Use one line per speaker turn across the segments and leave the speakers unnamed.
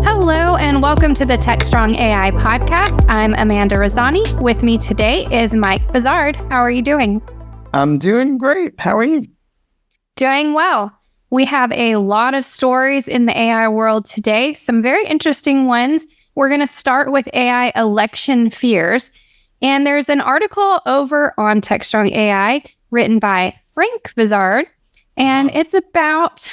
Hello and welcome to the Techstrong AI podcast. I'm Amanda Razani. With me today is Mike Vizard. How are you doing?
I'm doing great. How are you?
Doing well. We have a lot of stories in the AI world today, some very interesting ones. We're going to start with AI election fears. And there's an article over on Techstrong AI written by Frank Vizard. And it's about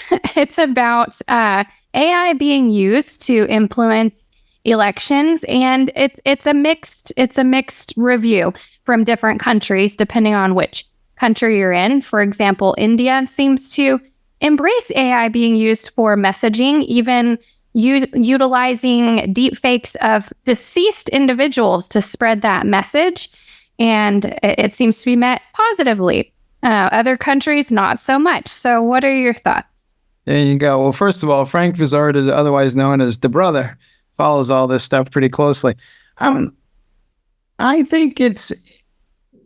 AI being used to influence elections, and it's a mixed review from different countries depending on which country you're in. For example, India seems to embrace AI being used for messaging, even utilizing deepfakes of deceased individuals to spread that message, and it seems to be met positively. Other countries, not so much. So what are your thoughts?
There you go. Well, first of all, Frank Vizard is otherwise known as the brother, follows all this stuff pretty closely. I think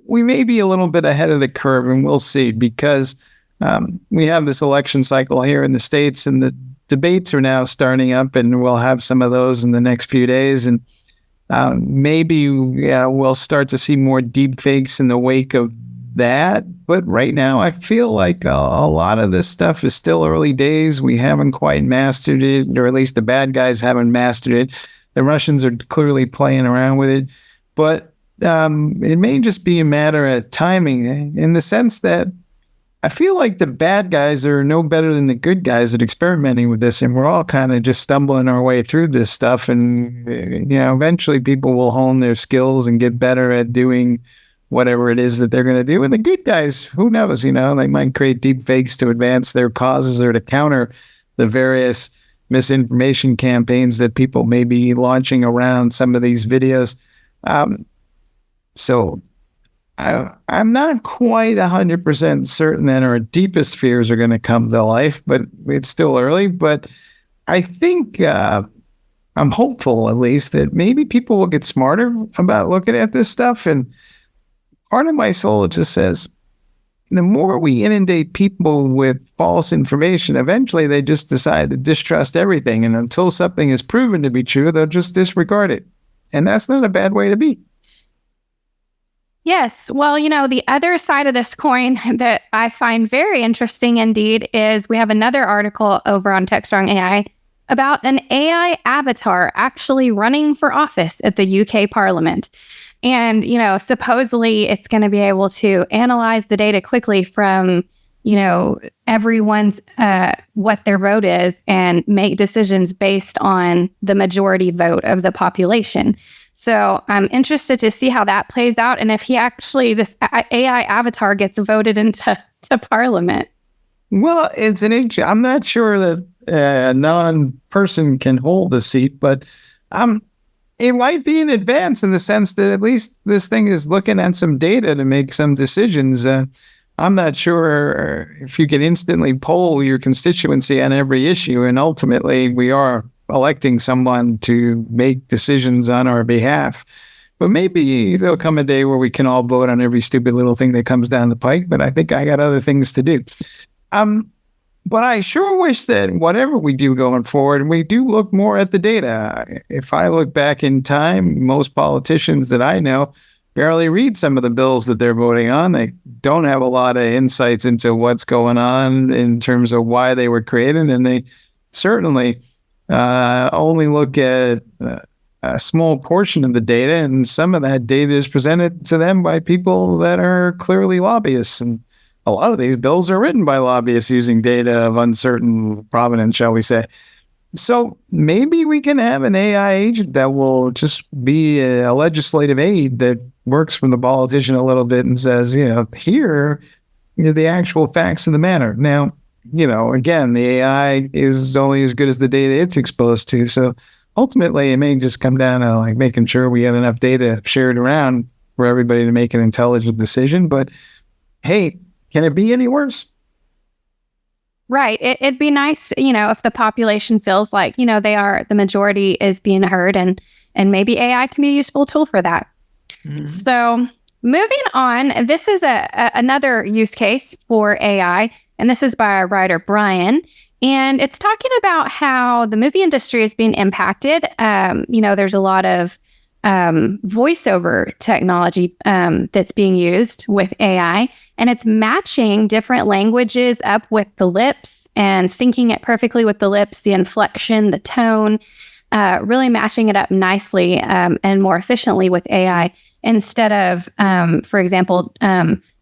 we may be a little bit ahead of the curve, and we'll see, because we have this election cycle here in the States, and the debates are now starting up, and we'll have some of those in the next few days. And maybe we'll start to see more deep fakes in the wake of that. But right now, I feel like a lot of this stuff is still early days. We haven't quite mastered it, or at least the bad guys haven't mastered it. The Russians are clearly playing around with it. But it may just be a matter of timing, in the sense that I feel like the bad guys are no better than the good guys at experimenting with this, and we're all kind of just stumbling our way through this stuff. And eventually people will hone their skills and get better at doing whatever it is that they're going to do. And the good guys, who knows, they might create deep fakes to advance their causes or to counter the various misinformation campaigns that people may be launching around some of these videos. So I'm not quite 100% certain that our deepest fears are going to come to life, but it's still early. But I think I'm hopeful, at least, that maybe people will get smarter about looking at this stuff. And part of my soul just says, the more we inundate people with false information, eventually they just decide to distrust everything. And until something is proven to be true, they'll just disregard it. And that's not a bad way to be.
Yes. Well, the other side of this coin that I find very interesting indeed is we have another article over on Techstrong AI about an AI avatar actually running for office at the UK Parliament. And, supposedly it's going to be able to analyze the data quickly from, everyone's, what their vote is, and make decisions based on the majority vote of the population. So I'm interested to see how that plays out, and if this AI avatar gets voted into Parliament.
Well, it's an issue. I'm not sure that a non-person can hold the seat, but it might be an advance in the sense that at least this thing is looking at some data to make some decisions. I'm not sure if you can instantly poll your constituency on every issue, and ultimately we are electing someone to make decisions on our behalf. But maybe there'll come a day where we can all vote on every stupid little thing that comes down the pike, but I think I got other things to do. But I sure wish that whatever we do going forward, we do look more at the data. If I look back in time, most politicians that I know barely read some of the bills that they're voting on. They don't have a lot of insights into what's going on in terms of why they were created, and they certainly only look at a small portion of the data, and some of that data is presented to them by people that are clearly lobbyists. And a lot of these bills are written by lobbyists using data of uncertain provenance, shall we say. So maybe we can have an AI agent that will just be a legislative aid that works for the politician a little bit and says, here are the actual facts of the matter. Now, again, the AI is only as good as the data it's exposed to. So ultimately, it may just come down to making sure we have enough data shared around for everybody to make an intelligent decision. But hey, can it be any worse?
Right. It'd be nice, if the population feels like, the majority is being heard, and maybe AI can be a useful tool for that. Mm-hmm. So moving on, this is another use case for AI. And this is by our writer, Brian. And it's talking about how the movie industry is being impacted. There's a lot of voiceover technology that's being used with AI, and it's matching different languages up with the lips and syncing it perfectly with the lips, the inflection, the tone, really matching it up nicely and more efficiently with AI instead of, for example,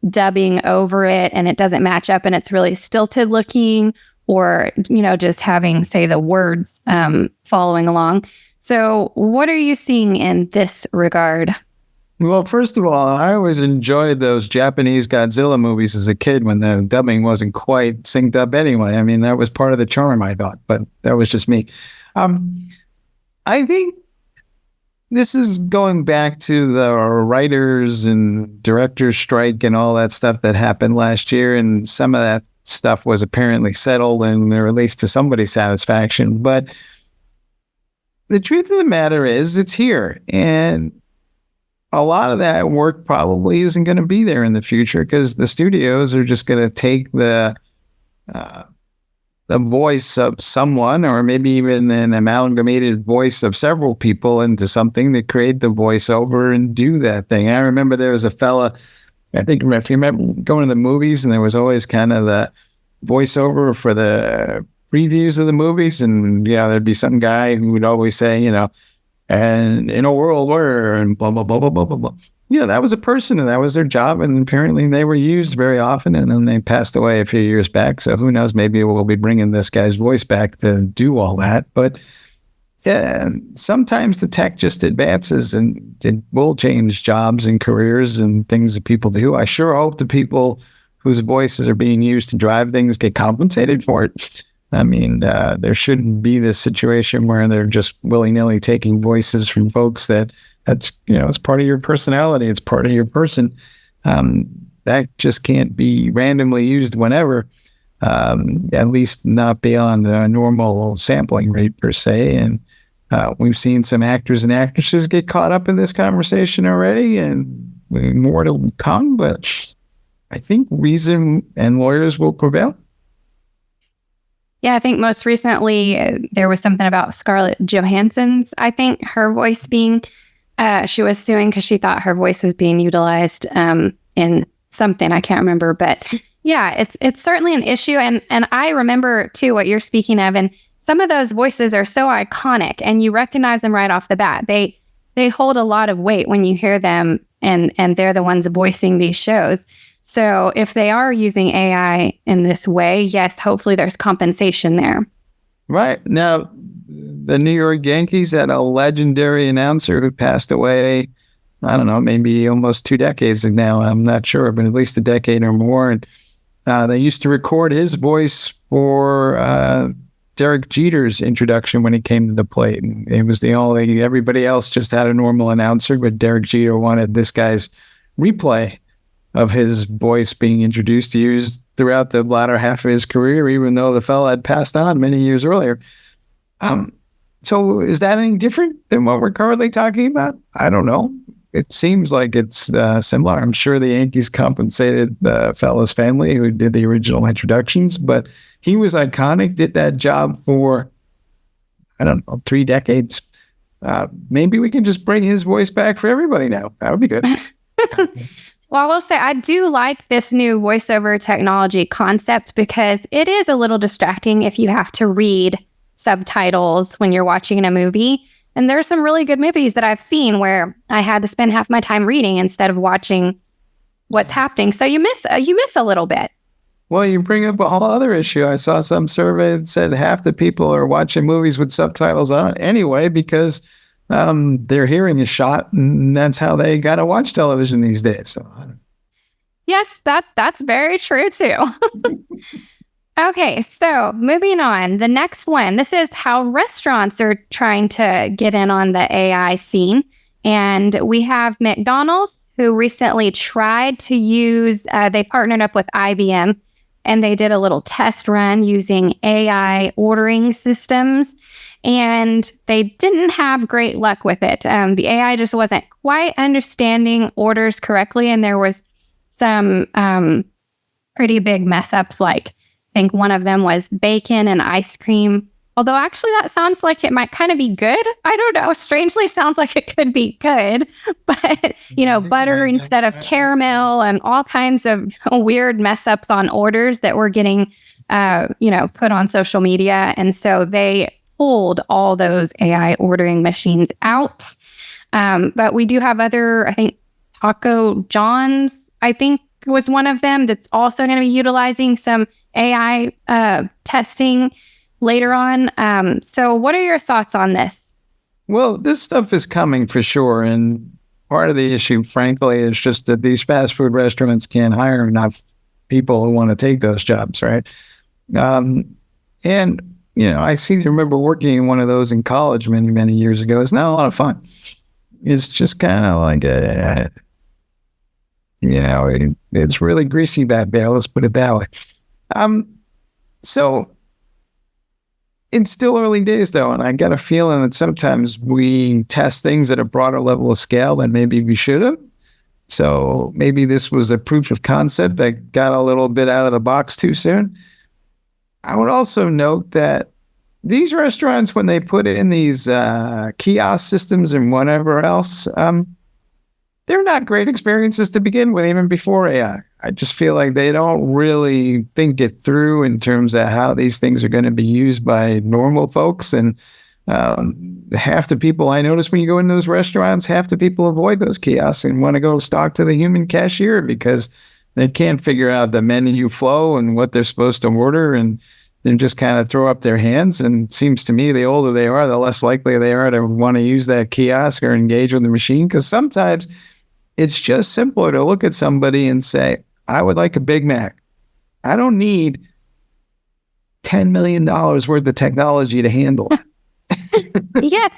dubbing over it and it doesn't match up and it's really stilted looking, or, just having, say, the words following along. So what are you seeing in this regard?
Well, first of all, I always enjoyed those Japanese Godzilla movies as a kid when the dubbing wasn't quite synced up anyway. I mean, that was part of the charm, I thought, but that was just me. I think this is going back to the writers and directors strike and all that stuff that happened last year, and some of that stuff was apparently settled and or at least to somebody's satisfaction. But the truth of the matter is it's here. And a lot of that work probably isn't going to be there in the future because the studios are just going to take the voice of someone, or maybe even an amalgamated voice of several people, into something that create the voiceover and do that thing. I remember there was a fella, I think if you remember going to the movies, and there was always kind of the voiceover for the previews of the movies, and there'd be some guy who would always say, and in a world where, and blah blah blah blah blah blah blah. That was a person, and that was their job, and apparently they were used very often, and then they passed away a few years back. So who knows? Maybe we'll be bringing this guy's voice back to do all that. But yeah, sometimes the tech just advances, and it will change jobs and careers and things that people do. I sure hope the people whose voices are being used to drive things get compensated for it. I mean, there shouldn't be this situation where they're just willy-nilly taking voices from folks that's it's part of your personality. It's part of your person. That just can't be randomly used whenever, at least not beyond a normal sampling rate per se. And we've seen some actors and actresses get caught up in this conversation already, and more to come. But I think reason and lawyers will prevail.
Yeah, I think most recently there was something about Scarlett Johansson's, I think, her voice being, she was suing because she thought her voice was being utilized in something, I can't remember. But yeah, it's certainly an issue. And I remember, too, what you're speaking of. And some of those voices are so iconic, and you recognize them right off the bat. They hold a lot of weight when you hear them, and they're the ones voicing these shows. So if they are using AI in this way, yes, hopefully there's compensation there.
Right. Now, the New York Yankees had a legendary announcer who passed away, I don't know, maybe almost 2 decades now. I'm not sure, but at least a decade or more. And they used to record his voice for Derek Jeter's introduction when he came to the plate. And it was the only, everybody else just had a normal announcer, but Derek Jeter wanted this guy's replay of his voice being introduced, used throughout the latter half of his career, even though the fella had passed on many years earlier. So is that any different than what we're currently talking about? I don't know. It seems like it's similar. I'm sure the Yankees compensated the fella's family who did the original introductions, but he was iconic, did that job for, 3 decades. Maybe we can just bring his voice back for everybody now. That would be good.
Well, I will say I do like this new voiceover technology concept because it is a little distracting if you have to read subtitles when you're watching a movie. And there's some really good movies that I've seen where I had to spend half my time reading instead of watching what's happening. So you miss a little bit.
Well, you bring up a whole other issue. I saw some survey that said half the people are watching movies with subtitles on anyway because their hearing is shot, and that's how they got to watch television these days. So,
yes, that's very true too. Okay, so moving on. The next one. This is how restaurants are trying to get in on the AI scene, and we have McDonald's who recently tried to use. They partnered up with IBM, and they did a little test run using AI ordering systems. And they didn't have great luck with it. The AI just wasn't quite understanding orders correctly. And there was some pretty big mess ups like think one of them was bacon and ice cream. Although actually that sounds like it might kind of be good. I don't know. Strangely sounds like it could be good. But, butter instead of caramel and all kinds of weird mess ups on orders that were getting, put on social media. And so they pulled all those AI ordering machines out. But we do have other, I think, Taco John's, I think, was one of them that's also going to be utilizing some AI testing later on. So what are your thoughts on this?
Well, this stuff is coming for sure. And part of the issue, frankly, is just that these fast food restaurants can't hire enough people who want to take those jobs, right? I seem to remember working in one of those in college many, many years ago. It's not a lot of fun. It's just kind of like, it's really greasy back there. Let's put it that way. So it's still early days, though, and I got a feeling that sometimes we test things at a broader level of scale than maybe we should have. So maybe this was a proof of concept that got a little bit out of the box too soon. I would also note that these restaurants, when they put in these kiosk systems and whatever else, they're not great experiences to begin with, even before AI. I just feel like they don't really think it through in terms of how these things are going to be used by normal folks. And half the people I notice when you go in those restaurants, half the people avoid those kiosks and want to go talk to the human cashier because they can't figure out the menu flow and what they're supposed to order, and then just kind of throw up their hands. And it seems to me the older they are, the less likely they are to want to use that kiosk or engage with the machine, because sometimes it's just simpler to look at somebody and say, I would like a Big Mac. I don't need $10 million worth of technology to handle it.
Yeah.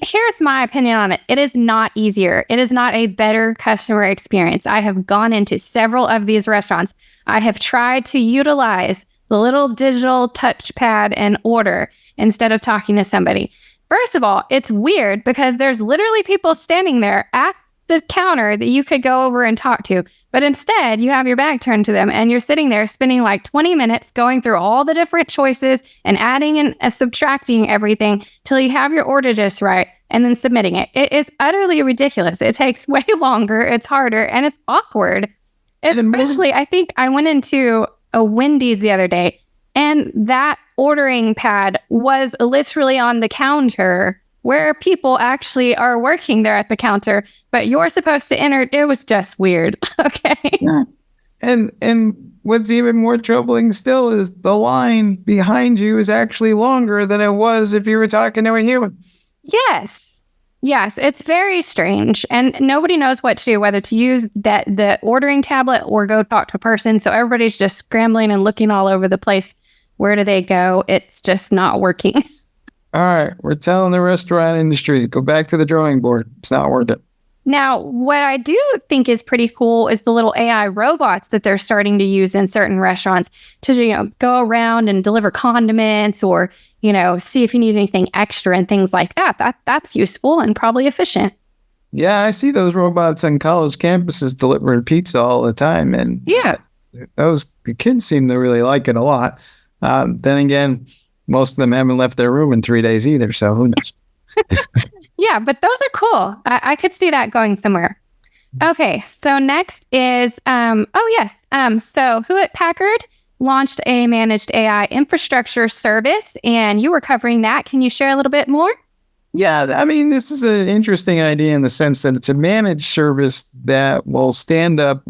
Here's my opinion on it. It is not easier. It is not a better customer experience. I have gone into several of these restaurants. I have tried to utilize the little digital touchpad and order instead of talking to somebody. First of all, it's weird because there's literally people standing there at the counter that you could go over and talk to. But instead, you have your back turned to them and you're sitting there spending like 20 minutes going through all the different choices and adding and subtracting everything till you have your order just right and then submitting it. It is utterly ridiculous. It takes way longer, it's harder, and it's awkward. Especially, I think I went into a Wendy's the other day and that ordering pad was literally on the counter where people actually are working there at the counter, but you're supposed to enter. It was just weird. Okay.
Yeah. And what's even more troubling still is the line behind you is actually longer than it was if you were talking to a human.
Yes. It's very strange. And nobody knows what to do, whether to use the ordering tablet or go talk to a person. So everybody's just scrambling and looking all over the place. Where do they go? It's just not working.
All right, we're telling the restaurant industry, go back to the drawing board. It's not working.
Now, what I do think is pretty cool is the little AI robots that they're starting to use in certain restaurants to, go around and deliver condiments or, see if you need anything extra and things like that. That's useful and probably efficient.
Yeah, I see those robots on college campuses delivering pizza all the time. And
yeah,
the kids seem to really like it a lot. Then again, most of them haven't left their room in 3 days either, so who knows?
Yeah, but those are cool. I could see that going somewhere. Okay, so next is, so Hewlett-Packard launched a managed AI infrastructure service, and you were covering that. Can you share a little bit more?
Yeah, this is an interesting idea in the sense that it's a managed service that will stand up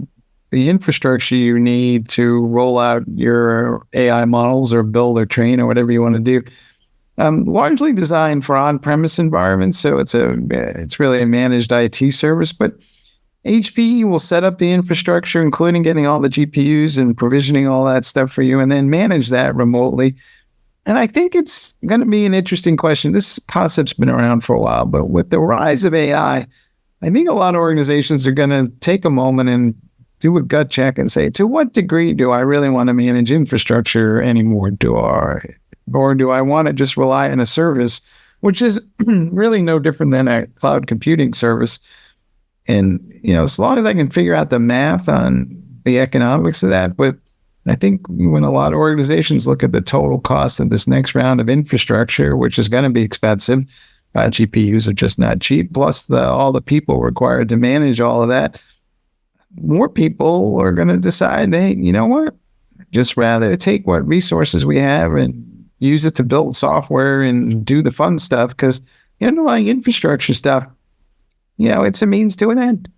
the infrastructure you need to roll out your AI models or build or train or whatever you want to do. Largely designed for on-premise environments, so it's really a managed IT service. But HPE will set up the infrastructure, including getting all the GPUs and provisioning all that stuff for you, and then manage that remotely. And I think it's going to be an interesting question. This concept's been around for a while, but with the rise of AI, I think a lot of organizations are going to take a moment and do a gut check and say, to what degree do I really want to manage infrastructure anymore? Or do I want to just rely on a service, which is really no different than a cloud computing service? And, as long as I can figure out the math on the economics of that, but I think when a lot of organizations look at the total cost of this next round of infrastructure, which is going to be expensive, GPUs are just not cheap, plus all the people required to manage all of that, more people are going to decide, hey, you know what? Just rather take what resources we have and use it to build software and do the fun stuff, because the underlying infrastructure stuff, it's a means to an end.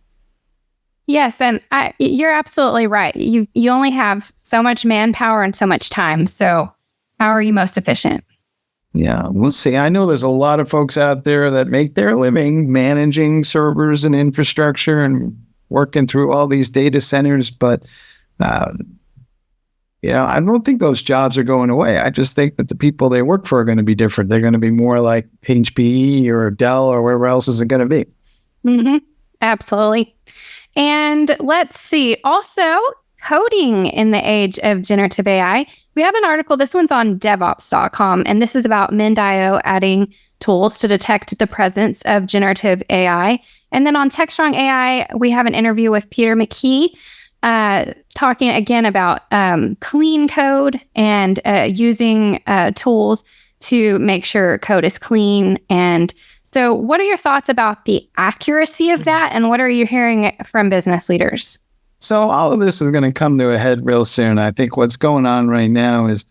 Yes, and you're absolutely right. You only have so much manpower and so much time. So how are you most efficient?
Yeah, we'll see. I know there's a lot of folks out there that make their living managing servers and infrastructure and working through all these data centers, but I don't think those jobs are going away. I just think that the people they work for are going to be different. They're going to be more like HPE or Dell or wherever else is it going to be.
Mm-hmm. Absolutely. And let's see. Also, coding in the age of generative AI. We have an article. This one's on DevOps.com, and this is about Mend.io adding tools to detect the presence of generative AI. And then on Techstrong AI, we have an interview with Peter McKee, talking again about clean code and using tools to make sure code is clean. And so what are your thoughts about the accuracy of that? And what are you hearing from business leaders?
So all of this is going to come to a head real soon. I think what's going on right now is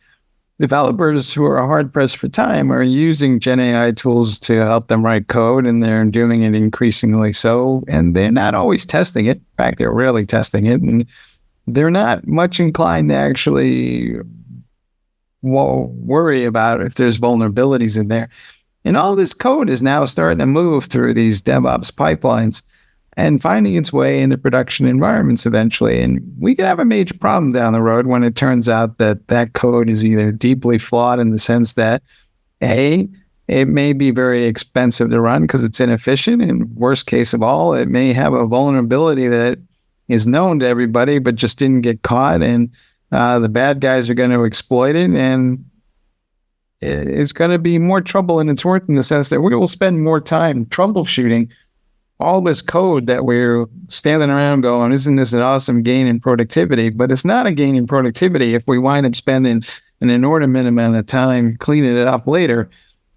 developers who are hard-pressed for time are using Gen AI tools to help them write code, and they're doing it increasingly so. And they're not always testing it. In fact, they're rarely testing it. And they're not much inclined to actually worry about if there's vulnerabilities in there. And all this code is now starting to move through these DevOps pipelines and finding its way into production environments eventually. And we could have a major problem down the road when it turns out that that code is either deeply flawed in the sense that, A, it may be very expensive to run because it's inefficient, and worst case of all, it may have a vulnerability that is known to everybody but just didn't get caught, and the bad guys are going to exploit it, and it's going to be more trouble than it's worth, in the sense that we will spend more time troubleshooting all this code that we're standing around going, isn't this an awesome gain in productivity? But it's not a gain in productivity if we wind up spending an inordinate amount of time cleaning it up later.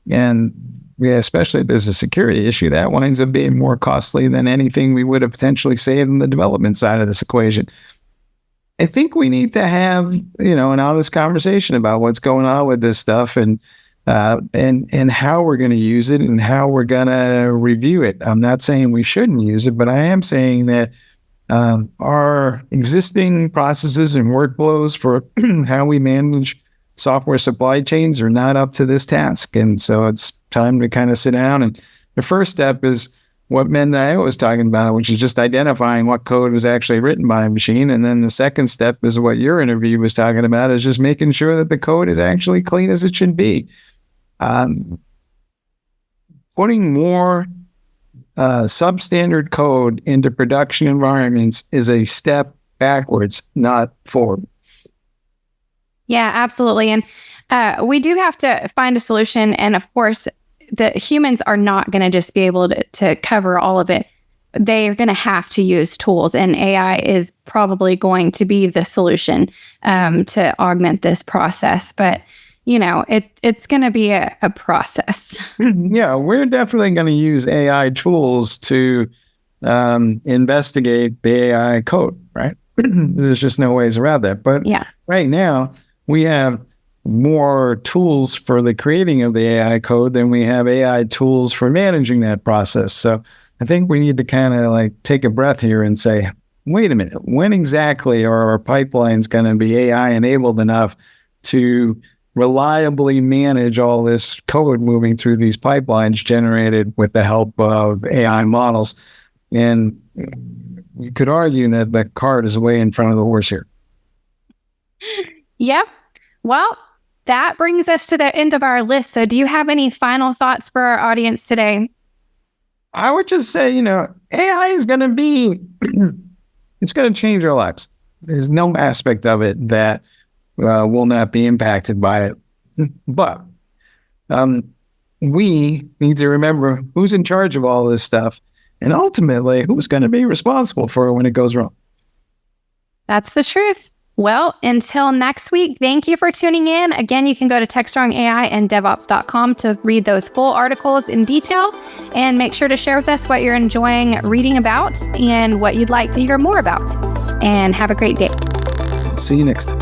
And especially if there's a security issue, that winds up being more costly than anything we would have potentially saved on the development side of this equation. I think we need to have, an honest conversation about what's going on with this stuff, and how we're going to use it and how we're going to review it. I'm not saying we shouldn't use it, but I am saying that our existing processes and workflows for how we manage software supply chains are not up to this task. And so it's time to kind of sit down. And the first step is what Mend.io was talking about, which is just identifying what code was actually written by a machine. And then the second step is what your interview was talking about, is just making sure that the code is actually clean as it should be. Putting more substandard code into production environments is a step backwards, not forward.
Yeah, absolutely. And we do have to find a solution. And of course, the humans are not going to just be able to cover all of it. They are going to have to use tools, and AI is probably going to be the solution to augment this process. But it's going to be a process.
Yeah, we're definitely going to use AI tools to investigate the AI code, right? There's just no ways around that. But right now, we have more tools for the creating of the AI code than we have AI tools for managing that process. So I think we need to kind of take a breath here and say, wait a minute, when exactly are our pipelines going to be AI enabled enough to reliably manage all this code moving through these pipelines generated with the help of AI models? And you could argue that the cart is way in front of the horse here.
Yep. Well, that brings us to the end of our list. So do you have any final thoughts for our audience today?
I would just say, AI is going to be, it's going to change our lives. There's no aspect of it that will not be impacted by it. But we need to remember who's in charge of all this stuff, and ultimately who's going to be responsible for it when it goes wrong.
That's the truth. Well, until next week, thank you for tuning in. Again, you can go to Techstrong AI and DevOps.com to read those full articles in detail, and make sure to share with us what you're enjoying reading about and what you'd like to hear more about. And have a great day.
See you next time.